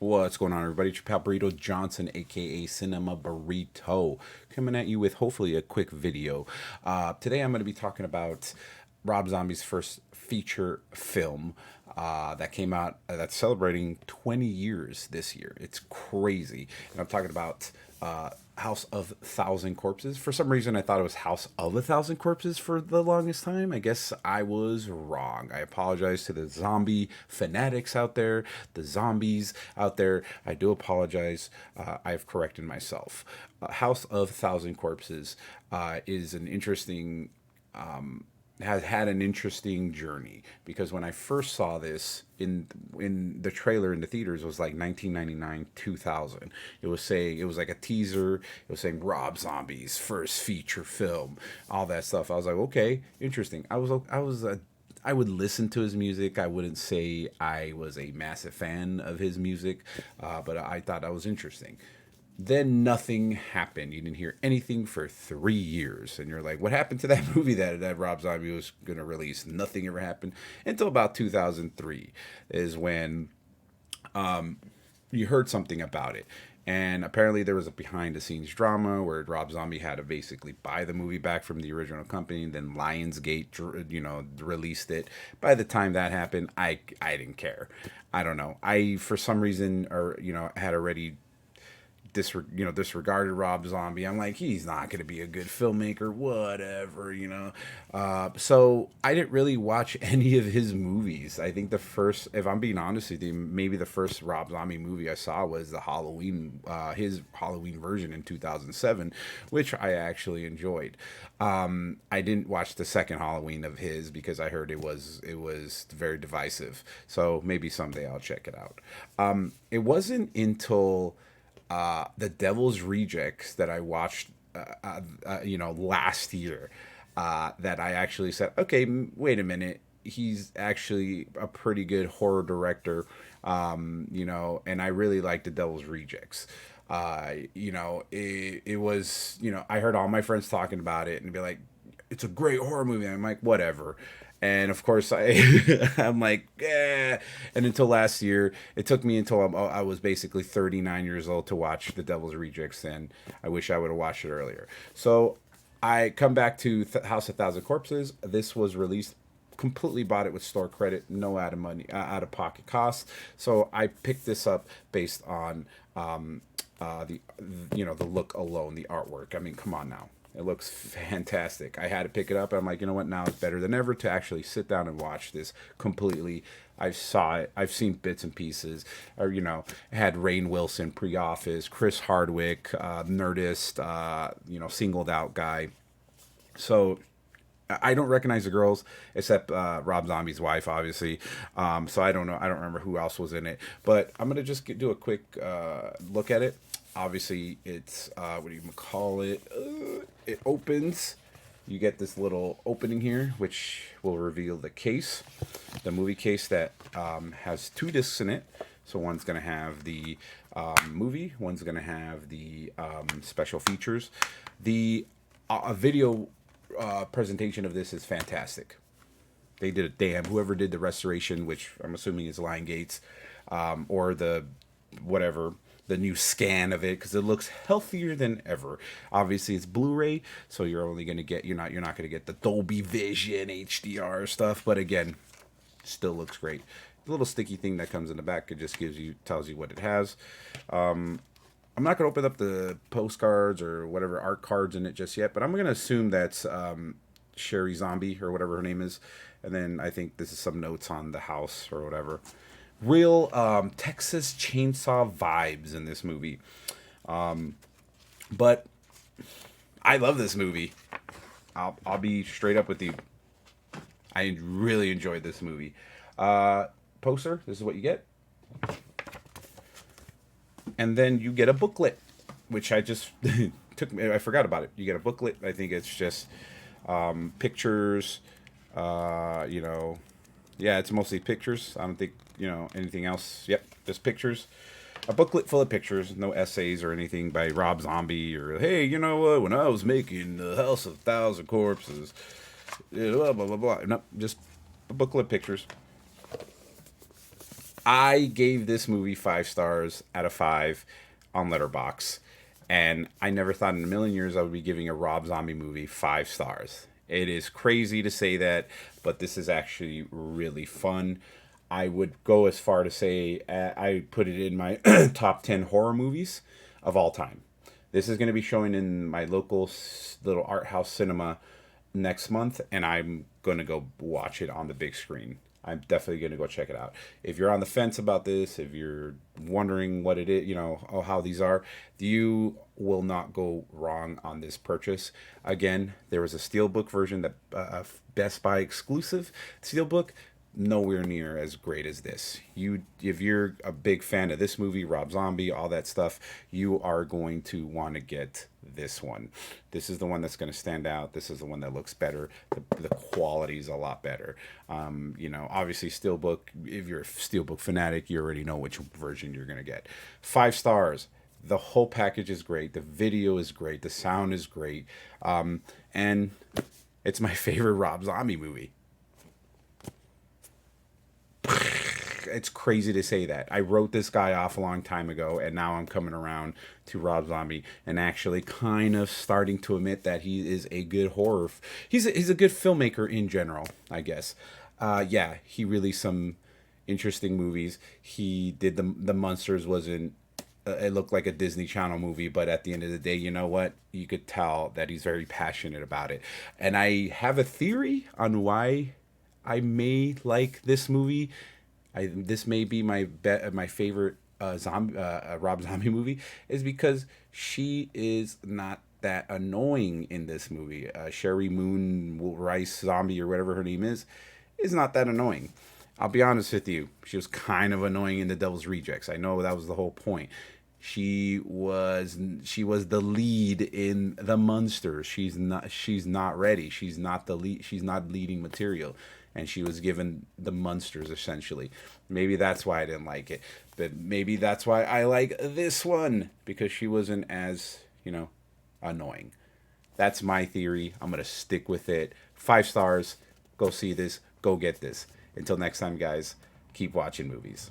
What's going on, everybody? It's your pal Burrito Johnson, aka Cinema Burrito, coming at you with hopefully a quick video. Today, I'm going to be talking about Rob Zombie's first feature film that came out that's celebrating 20 years this year. It's crazy. And I'm talking about House of Thousand Corpses. For some reason, I thought it was House of a Thousand Corpses for the longest time. I guess I was wrong. I apologize to the zombie fanatics out there, the zombies out there. I do apologize. I've corrected myself. House of Thousand Corpses is an interesting has had an interesting journey because when I first saw this in the trailer in the theaters, it was like 1999 2000. It was like a teaser. It was saying Rob Zombie's first feature film, all that stuff. I was like, okay, interesting. I would listen to his music. I wouldn't say I was a massive fan of his music, but I thought that was interesting. Then nothing happened. You didn't hear anything for 3 years. And you're like, what happened to that movie that Rob Zombie was going to release? Nothing ever happened until about 2003 is when you heard something about it. And apparently there was a behind the scenes drama where Rob Zombie had to basically buy the movie back from the original company. And then Lionsgate, released it. By the time that happened, I didn't care. I don't know. I, for some reason, had already disregarded Rob Zombie. I'm like, he's not going to be a good filmmaker, whatever. So I didn't really watch any of his movies. I think the first, if I'm being honest with you, maybe the first Rob Zombie movie I saw was the his Halloween version in 2007, which I actually enjoyed. I didn't watch the second Halloween of his because I heard it was very divisive. So maybe someday I'll check it out. It wasn't until The Devil's Rejects that I watched, last year, that I actually said, okay, wait a minute, he's actually a pretty good horror director, and I really like The Devil's Rejects. It was, I heard all my friends talking about it and be like, it's a great horror movie. And I'm like, whatever. And of course, I'm like, eh. And until last year, it took me until I was basically 39 years old to watch The Devil's Rejects, and I wish I would have watched it earlier. So I come back to House of Thousand Corpses. This was released. Completely bought it with store credit, no out of pocket costs. So I picked this up based on the look alone, the artwork. I mean, come on now. It looks fantastic. I had to pick it up, and I'm like, you know what? Now it's better than ever to actually sit down and watch this completely. I saw it. I've seen bits and pieces. Or had Rainn Wilson, Pre-Office, Chris Hardwick, Nerdist, singled out guy. So I don't recognize the girls except Rob Zombie's wife, obviously. So I don't know. I don't remember who else was in it. But I'm gonna just do a quick look at it. Obviously, it's what do you call it? It opens. You get this little opening here, which will reveal the case, the movie case that has two discs in it. So one's gonna have the movie, one's gonna have the special features. The video presentation of this is fantastic. They did a damn. Whoever did the restoration, which I'm assuming is Lion Gates, or the whatever the new scan of it, because it looks healthier than ever. Obviously, it's Blu-ray, so you're only going to get you're not going to get the Dolby Vision HDR stuff. But again, still looks great. The little sticky thing that comes in the back, it just tells you what it has. I'm not going to open up the postcards or whatever art cards in it just yet, but I'm going to assume that's Sherry Zombie or whatever her name is. And then I think this is some notes on the house or whatever. Real Texas Chainsaw vibes in this movie. But I love this movie. I'll be straight up with you. I really enjoyed this movie. Poster, this is what you get. And then you get a booklet, which I just I forgot about it. You get a booklet. I think it's just pictures, yeah, it's mostly pictures. I don't think, anything else. Yep, just pictures. A booklet full of pictures, no essays or anything by Rob Zombie or, hey, you know what, when I was making The House of Thousand Corpses, blah, blah, blah, blah. No, just a booklet of pictures. I gave this movie 5 stars out of 5 on Letterbox, and I never thought in a million years I would be giving a Rob Zombie movie 5 stars. It is crazy to say that, but this is actually really fun. I would go as far to say I put it in my top 10 horror movies of all time. This is going to be showing in my local little art house cinema next month, and I'm going to go watch it on the big screen. I'm definitely going to go check it out. If you're on the fence about this, if you're wondering what it is, how these are, you will not go wrong on this purchase. Again, there was a steelbook version that Best Buy exclusive steelbook, nowhere near as great as this. If you're a big fan of this movie, Rob Zombie, all that stuff, you are going to want to get this one. This is the one that's going to stand out. This is the one that looks better. The quality is a lot better. Obviously steelbook. If you're a steelbook fanatic, you already know which version you're going to get. 5 stars. The whole package is great. The video is great. The sound is great. And it's my favorite Rob Zombie movie. It's crazy to say that. I wrote this guy off a long time ago, and now I'm coming around to Rob Zombie and actually kind of starting to admit that he is a good horror. He's a good filmmaker in general, I guess. Yeah, he released some interesting movies. He did the Monsters wasn't. It looked like a Disney Channel movie, but at the end of the day, you know what? You could tell that he's very passionate about it. And I have a theory on why I may like this movie. This may be my favorite Rob Zombie movie, is because she is not that annoying in this movie. Sherry Moon Rice Zombie, or whatever her name is not that annoying. I'll be honest with you. She was kind of annoying in The Devil's Rejects. I know that was the whole point. She was the lead in The Munsters. She's not ready. She's not the lead. She's not leading material, and she was given The Munsters essentially. Maybe that's why I didn't like it, but maybe that's why I like this one, because she wasn't as annoying. That's my theory. I'm gonna stick with it. 5 stars. Go see this. Go get this. Until next time, guys. Keep watching movies.